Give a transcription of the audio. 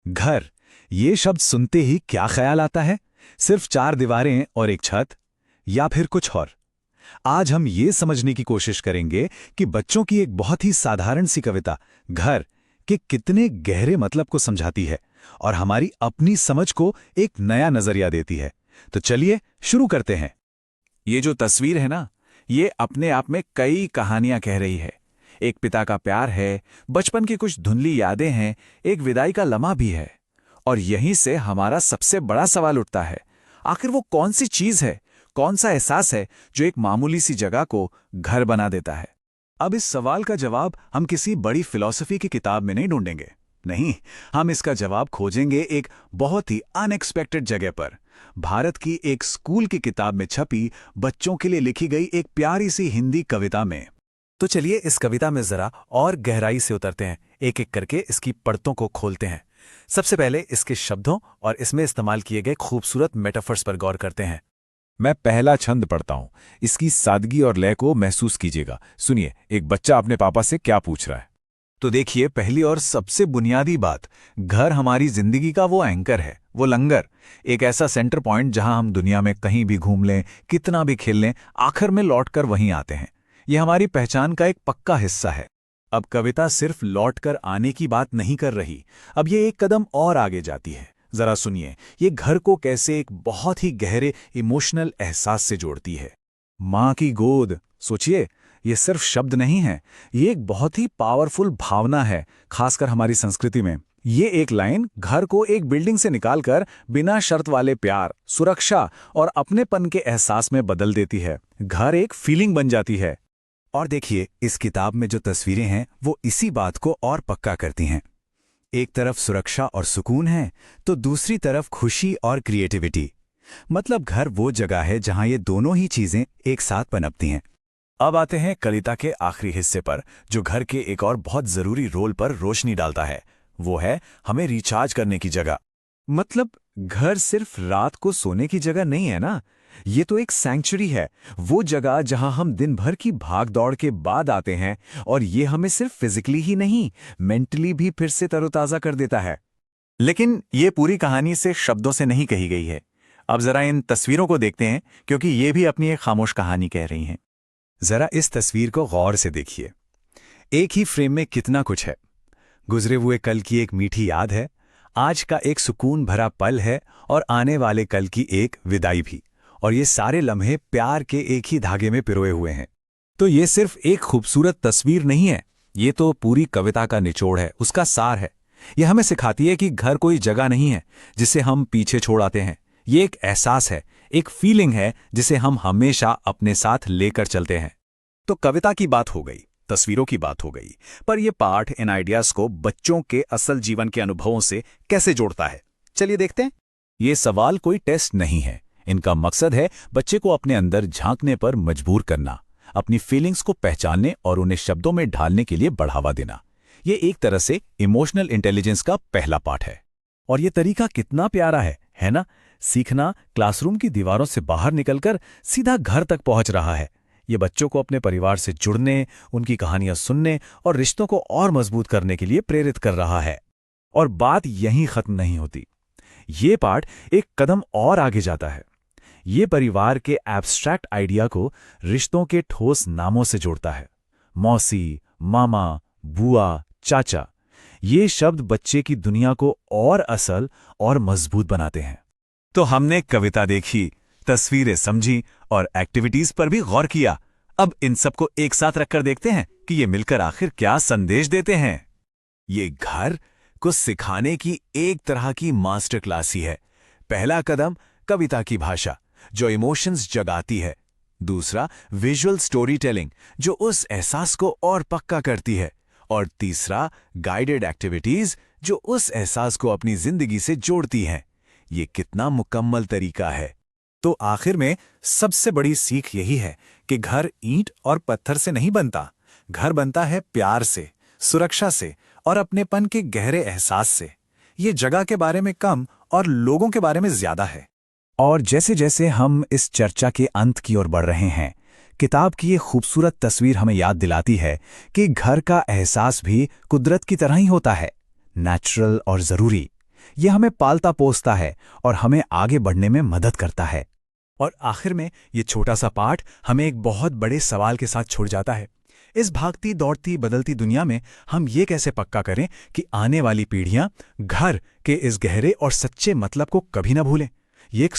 घर, ये शब्द सुनते ही क्या ख्याल आता है? सिर्फ चार दीवारें और एक छत, या फिर कुछ और? आज हम ये समझने की कोशिश करेंगे कि बच्चों की एक बहुत ही साधारण सी कविता घर के कितने गहरे मतलब को समझाती है और हमारी अपनी समझ को एक नया नजरिया देती है। तो चलिए शुरू करते हैं। ये जो तस्वीर है ना, ये अपने आप में कई कहानियां कह रही है। एक पिता का प्यार है, बचपन की कुछ धुंधली यादें हैं, एक विदाई का लम्हा भी है। और यहीं से हमारा सबसे बड़ा सवाल उठता है, आखिर वो कौन सी चीज है, कौन सा एहसास है जो एक मामूली सी जगह को घर बना देता है? अब इस सवाल का जवाब हम किसी बड़ी फिलॉसफी की किताब में नहीं ढूंढेंगे। नहीं, हम इसका जवाब खोजेंगे एक बहुत ही अनएक्सपेक्टेड जगह पर। भारत की एक स्कूल की किताब में छपी, बच्चों के लिए लिखी गई एक प्यारी सी हिंदी कविता में। तो चलिए इस कविता में जरा और गहराई से उतरते हैं, एक एक करके इसकी परतों को खोलते हैं। सबसे पहले इसके शब्दों और इसमें इस्तेमाल किए गए खूबसूरत मेटाफर्स पर गौर करते हैं। मैं पहला छंद पढ़ता हूं, इसकी सादगी और लय को महसूस कीजिएगा। सुनिए, एक बच्चा अपने पापा से क्या पूछ रहा है। तो देखिए, पहली और सबसे बुनियादी बात, घर हमारी जिंदगी का वो एंकर है, वो लंगर, एक ऐसा सेंटर पॉइंट जहां हम दुनिया में कहीं भी घूम लें, कितना भी खेल लें, आखिर में लौटकर वहीं आते हैं। ये हमारी पहचान का एक पक्का हिस्सा है। अब कविता सिर्फ लौटकर आने की बात नहीं कर रही, अब ये एक कदम और आगे जाती है। जरा सुनिए, ये घर को कैसे एक बहुत ही गहरे इमोशनल एहसास से जोड़ती है। माँ की गोद, सोचिए, ये सिर्फ शब्द नहीं है, ये एक बहुत ही पावरफुल भावना है, खासकर हमारी संस्कृति में। ये एक लाइन घर को एक बिल्डिंग से निकालकर बिना शर्त वाले प्यार, सुरक्षा और अपनेपन के एहसास में बदल देती है। घर एक फीलिंग बन जाती है। और देखिए, इस किताब में जो तस्वीरें हैं वो इसी बात को और पक्का करती हैं। एक तरफ सुरक्षा और सुकून है, तो दूसरी तरफ खुशी और क्रिएटिविटी। मतलब घर वो जगह है जहां ये दोनों ही चीजें एक साथ पनपती हैं। अब आते हैं कविता के आखिरी हिस्से पर, जो घर के एक और बहुत जरूरी रोल पर रोशनी डालता है। वो है हमें रिचार्ज करने की जगह। मतलब घर सिर्फ रात को सोने की जगह नहीं है ना, ये तो एक सैंक्चुरी है, वो जगह जहां हम दिन भर की भाग दौड़ के बाद आते हैं और ये हमें सिर्फ फिजिकली ही नहीं, मेंटली भी फिर से तरोताजा कर देता है। लेकिन ये पूरी कहानी से शब्दों से नहीं कही गई है। अब जरा इन तस्वीरों को देखते हैं, क्योंकि ये भी अपनी एक खामोश कहानी कह रही हैं। जरा इस तस्वीर को गौर से देखिए। एक ही फ्रेम में कितना कुछ है। गुजरे हुए कल की एक मीठी याद है, आज का एक सुकून भरा पल है और आने वाले कल की एक विदाई भी। और ये सारे लम्हे प्यार के एक ही धागे में पिरोए हुए हैं। तो ये सिर्फ एक खूबसूरत तस्वीर नहीं है, ये तो पूरी कविता का निचोड़ है, उसका सार है। ये हमें सिखाती है कि घर कोई जगह नहीं है जिसे हम पीछे छोड़ आते हैं। ये एक एहसास है, एक फीलिंग है जिसे हम हमेशा अपने साथ लेकर चलते हैं। तो कविता की बात हो गई, तस्वीरों की बात हो गई, पर यह पाठ इन आइडियाज को बच्चों के असल जीवन के अनुभवों से कैसे जोड़ता है, चलिए देखते हैं। ये सवाल कोई टेस्ट नहीं है, इनका मकसद है बच्चे को अपने अंदर झांकने पर मजबूर करना, अपनी फीलिंग्स को पहचानने और उन्हें शब्दों में ढालने के लिए बढ़ावा देना। ये एक तरह से इमोशनल इंटेलिजेंस का पहला पाठ है। और ये तरीका कितना प्यारा है ना? सीखना क्लासरूम की दीवारों से बाहर निकलकर सीधा घर तक पहुंच रहा है। ये बच्चों को अपने परिवार से जुड़ने, उनकी कहानियां सुनने और रिश्तों को और मजबूत करने के लिए प्रेरित कर रहा है। और बात यहीं खत्म नहीं होती। ये पाठ एक कदम और आगे जाता है। ये परिवार के एब्स्ट्रैक्ट आइडिया को रिश्तों के ठोस नामों से जोड़ता है। मौसी, मामा, बुआ, चाचा, ये शब्द बच्चे की दुनिया को और असल और मजबूत बनाते हैं। तो हमने कविता देखी, तस्वीरें समझी और एक्टिविटीज पर भी गौर किया। अब इन सबको एक साथ रखकर देखते हैं कि ये मिलकर आखिर क्या संदेश देते हैं। ये घर को सिखाने की एक तरह की मास्टर क्लास ही है। पहला कदम कविता की भाषा, जो इमोशंस जगाती है। दूसरा विजुअल स्टोरी टेलिंग, जो उस एहसास को और पक्का करती है। और तीसरा गाइडेड एक्टिविटीज, जो उस एहसास को अपनी जिंदगी से जोड़ती हैं। ये कितना मुकम्मल तरीका है। तो आखिर में सबसे बड़ी सीख यही है कि घर ईंट और पत्थर से नहीं बनता, घर बनता है प्यार से, सुरक्षा से और अपनेपन के गहरे एहसास से। ये जगह के बारे में कम और लोगों के बारे में ज्यादा है। और जैसे जैसे हम इस चर्चा के अंत की ओर बढ़ रहे हैं, किताब की ये खूबसूरत तस्वीर हमें याद दिलाती है कि घर का एहसास भी कुदरत की तरह ही होता है, नेचुरल और जरूरी। ये हमें पालता पोसता है और हमें आगे बढ़ने में मदद करता है। और आखिर में ये छोटा सा पाठ हमें एक बहुत बड़े सवाल के साथ छोड़ जाता है। इस भागती दौड़ती बदलती दुनिया में हम ये कैसे पक्का करें कि आने वाली पीढ़ियां घर के इस गहरे और सच्चे मतलब को कभी ना भूलें? ये एक